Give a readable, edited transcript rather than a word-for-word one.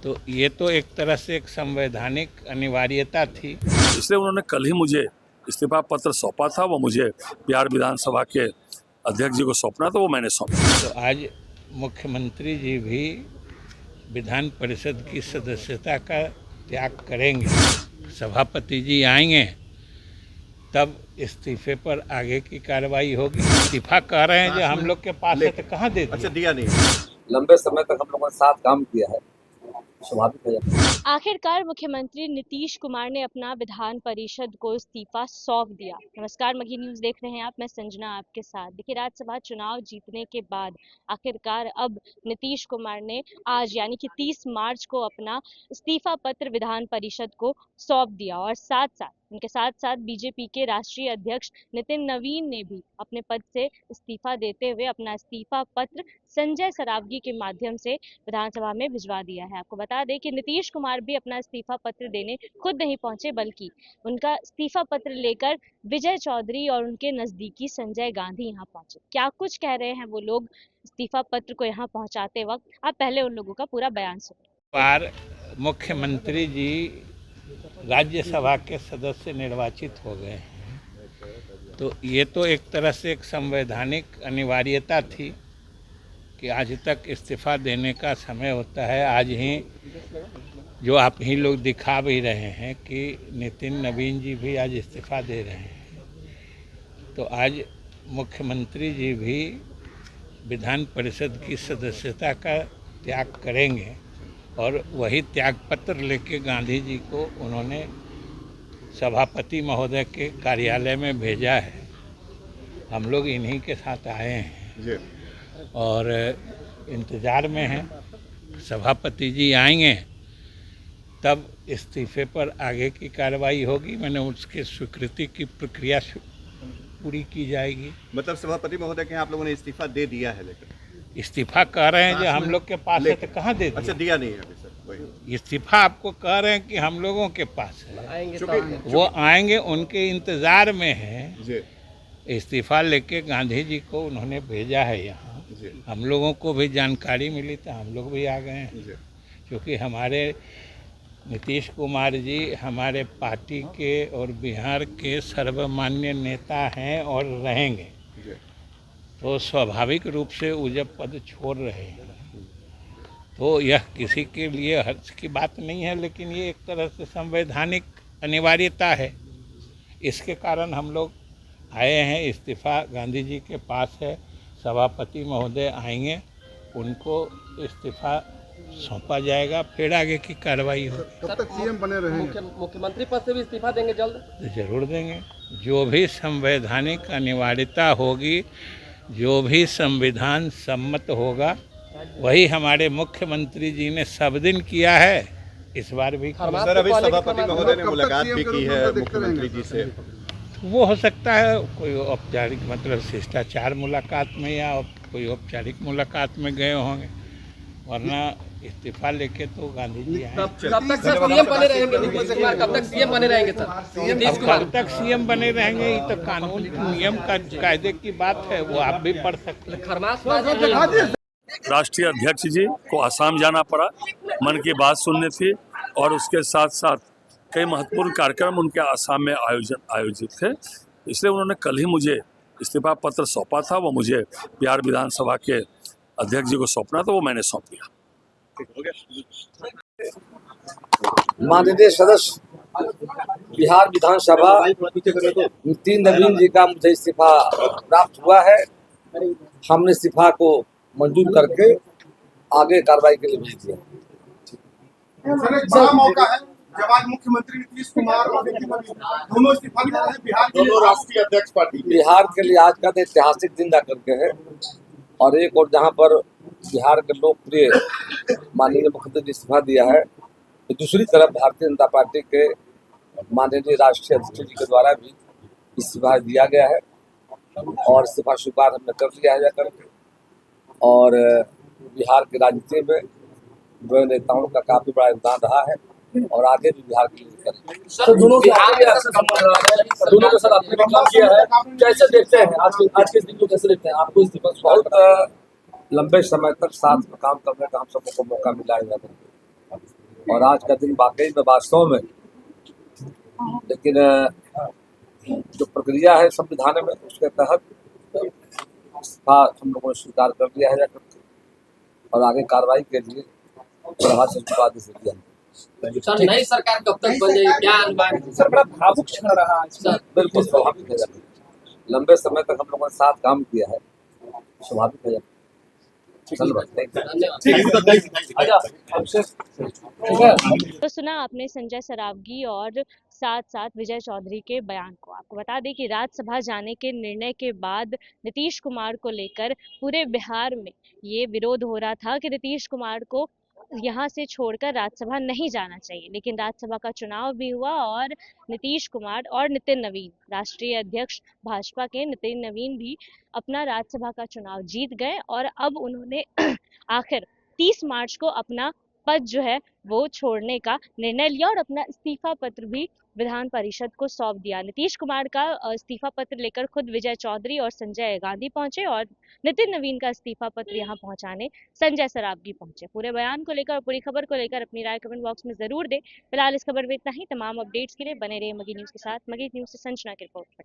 तो ये तो एक तरह से एक संवैधानिक अनिवार्यता थी। इसलिए उन्होंने कल ही मुझे इस्तीफा पत्र सौंपा था। वो मुझे बिहार विधानसभा के अध्यक्ष जी को सौंपना था, वो मैंने सौंपा। तो आज मुख्यमंत्री जी भी विधान परिषद की सदस्यता का त्याग करेंगे, सभापति जी आएंगे, तब इस्तीफे पर आगे की कार्रवाई होगी। इस्तीफा कह रहे हैं जो हम लोग के पास है, तो कहाँ दे दिया? अच्छा, दिया नहीं। लंबे समय तक हम लोगों ने साथ काम किया है, स्वाभाविक है। आखिरकार मुख्यमंत्री नीतीश कुमार ने अपना विधान परिषद को इस्तीफा सौंप दिया। नमस्कार, मगही न्यूज देख रहे हैं आप, मैं संजना आपके साथ। देखिए, राज्यसभा चुनाव जीतने के बाद आखिरकार अब नीतीश कुमार ने आज यानी कि 30 मार्च को अपना इस्तीफा पत्र विधान परिषद को सौंप दिया और उनके साथ साथ बीजेपी के राष्ट्रीय अध्यक्ष नितिन नवीन ने भी अपने पद से इस्तीफा देते हुए अपना इस्तीफा पत्र संजय सरावगी के माध्यम से विधानसभा में भिजवा दिया है। आपको बता दें कि नीतीश कुमार भी अपना इस्तीफा पत्र देने खुद नहीं पहुंचे, बल्कि उनका इस्तीफा पत्र लेकर विजय चौधरी और उनके नजदीकी संजय गांधी यहाँ पहुंचे। क्या कुछ कह रहे हैं वो लोग इस्तीफा पत्र को यहाँ पहुंचाते वक्त, आप पहले उन लोगों का पूरा बयान सुनिए। बार मुख्यमंत्री जी राज्यसभा के सदस्य निर्वाचित हो गए हैं, तो ये तो एक तरह से एक संवैधानिक अनिवार्यता थी कि आज तक इस्तीफा देने का समय होता है। आज ही जो आप ही लोग दिखा भी रहे हैं कि नितिन नवीन जी भी आज इस्तीफा दे रहे हैं, तो आज मुख्यमंत्री जी भी विधान परिषद की सदस्यता का त्याग करेंगे और वही त्याग पत्र लेके गांधी जी को उन्होंने सभापति महोदय के कार्यालय में भेजा है। हम लोग इन्हीं के साथ आए हैं और इंतज़ार में हैं। सभापति जी आएंगे तब इस्तीफे पर आगे की कार्रवाई होगी। मैंने उसके स्वीकृति की प्रक्रिया पूरी की जाएगी। मतलब सभापति महोदय के आप लोगों ने इस्तीफा दे दिया है, लेकिन इस्तीफा कह रहे हैं जो हम लोग के पास है, तो कहाँ दे दिया? अच्छा, दिया नहीं है अभी सर। इस्तीफा आपको कह रहे हैं कि हम लोगों के पास है, वो आएंगे, उनके इंतज़ार में है। इस्तीफा लेके गांधी जी को उन्होंने भेजा है यहाँ। हम लोगों को भी जानकारी मिली तो हम लोग भी आ गए हैं, क्योंकि हमारे नीतीश कुमार जी हमारे पार्टी के और बिहार के सर्वमान्य नेता हैं और रहेंगे, तो स्वाभाविक रूप से वो जब पद छोड़ रहे हैं तो यह किसी के लिए हर्ष की बात नहीं है, लेकिन ये एक तरह से संवैधानिक अनिवार्यता है। इसके कारण हम लोग आए हैं। इस्तीफा गांधी जी के पास है, सभापति महोदय आएंगे, उनको इस्तीफा सौंपा जाएगा, फिर आगे की कार्रवाई होगी। कब तक सीएम बने रहेंगे? मुख्यमंत्री पद से भी इस्तीफा देंगे जल्द? जरूर देंगे। जो भी संवैधानिक अनिवार्यता होगी, जो भी संविधान सम्मत होगा, वही हमारे मुख्यमंत्री जी ने सब दिन किया है, इस बार भी। सर, अभी सभापति महोदय ने मुलाकात भी की है मुख्यमंत्री जी से। वो हो सकता है कोई औपचारिक, मतलब शिष्टाचार मुलाकात में या कोई औपचारिक मुलाकात में गए होंगे, वरना इस्तीफा लेके तो गांधी जी आए। कब तक सर सीएम बने रहेंगे नीतीश कुमार? कब तक सीएम बने रहेंगे सर नीतीश कुमार? कब तक सीएम बने रहेंगे, ये तो कानून नियम का कायदे की बात है, वो आप भी पढ़ सकते हैं। राष्ट्रीय अध्यक्ष जी को असम जाना पड़ा, मन की बात सुनने थी, और उसके साथ साथ कई महत्वपूर्ण कार्यक्रम उनके असम में आयोजित थे। इसलिए उन्होंने कल ही मुझे इस्तीफा पत्र सौंपा था। वो मुझे बिहार विधानसभा के अध्यक्ष जी को सौंपना था, वो मैंने सौंप दिया। माननीय सदस्य बिहार विधानसभा नितिन नवीन जी का मुझे इस्तीफा प्राप्त हुआ है। हमने इस्तीफा को मंजूर करके आगे कार्रवाई के लिए भेज दिया। सर, एक बड़ा मौका है जब आज मुख्यमंत्री नीतीश कुमार और नितिन नवीन दोनों इस्तीफा दे रहे हैं। बिहार के लिए राष्ट्रीय अध्यक्ष पार्टी, बिहार के लिए आज का तो ऐतिहासिक दिन दा करके है, और एक और जहां पर बिहार के लोकप्रिय माननीय मुख्यमंत्री ने इस्तीफा दिया है, तो दूसरी तरफ भारतीय जनता पार्टी के माननीय राष्ट्रीय अध्यक्ष जी के द्वारा भी इस्तीफा दिया गया है, और इस्तीफा स्वीकार हमने कर लिया है जाकर के। और बिहार की राजनीति में जो नेताओं का काफी बड़ा योगदान रहा है, और आगे भी बिहार के लिए करेंगे। सर, दोनों के साथ आपने भी काम किया है, कैसे देखते हैं आज के दिन को? कैसे देखते हैं आपको इस्तीफा? बहुत लंबे समय तक साथ में काम करने का हम सबको मौका मिला है। और आज का दिन वाकई में वास्तव में, लेकिन जो प्रक्रिया है संविधान में उसके तहत इस्तीफा हम लोगों ने स्वीकार कर लिया है और आगे कार्रवाई के लिए प्रभार सचिव को आदेश दिया। सर नई सरकार कब तक बन जाएगी, क्या अनुमान है? सर बड़ा भावुक क्षण रहा आज सर बिल्कुल स्वाभाविक है, लंबे समय तक हम लोगों ने साथ काम किया है, स्वाभाविक है। धन्यवाद। तो सुना आपने संजय सरावगी और साथ साथ विजय चौधरी के बयान को। आपको बता दें कि राज्यसभा जाने के निर्णय के बाद नीतीश कुमार को लेकर पूरे बिहार में ये विरोध हो रहा था कि नीतीश कुमार को यहाँ से छोड़कर राज्यसभा नहीं जाना चाहिए, लेकिन राज्यसभा का चुनाव भी हुआ और नीतीश कुमार और नितिन नवीन, राष्ट्रीय अध्यक्ष भाजपा के नितिन नवीन भी अपना राज्यसभा का चुनाव जीत गए और अब उन्होंने आखिर 30 मार्च को अपना पद जो है वो छोड़ने का निर्णय लिया और अपना इस्तीफा पत्र भी विधान परिषद को सौंप दिया। नीतीश कुमार का इस्तीफा पत्र लेकर खुद विजय चौधरी और संजय गांधी पहुंचे और नितिन नवीन का इस्तीफा पत्र यहां पहुंचाने संजय सरावगी पहुंचे। पूरे बयान को लेकर और पूरी खबर को लेकर अपनी राय कमेंट बॉक्स में जरूर दें। फिलहाल इस खबर में इतना ही। तमाम अपडेट्स के लिए बने रहिए मगी न्यूज के साथ। मगी न्यूज से संजना की रिपोर्ट।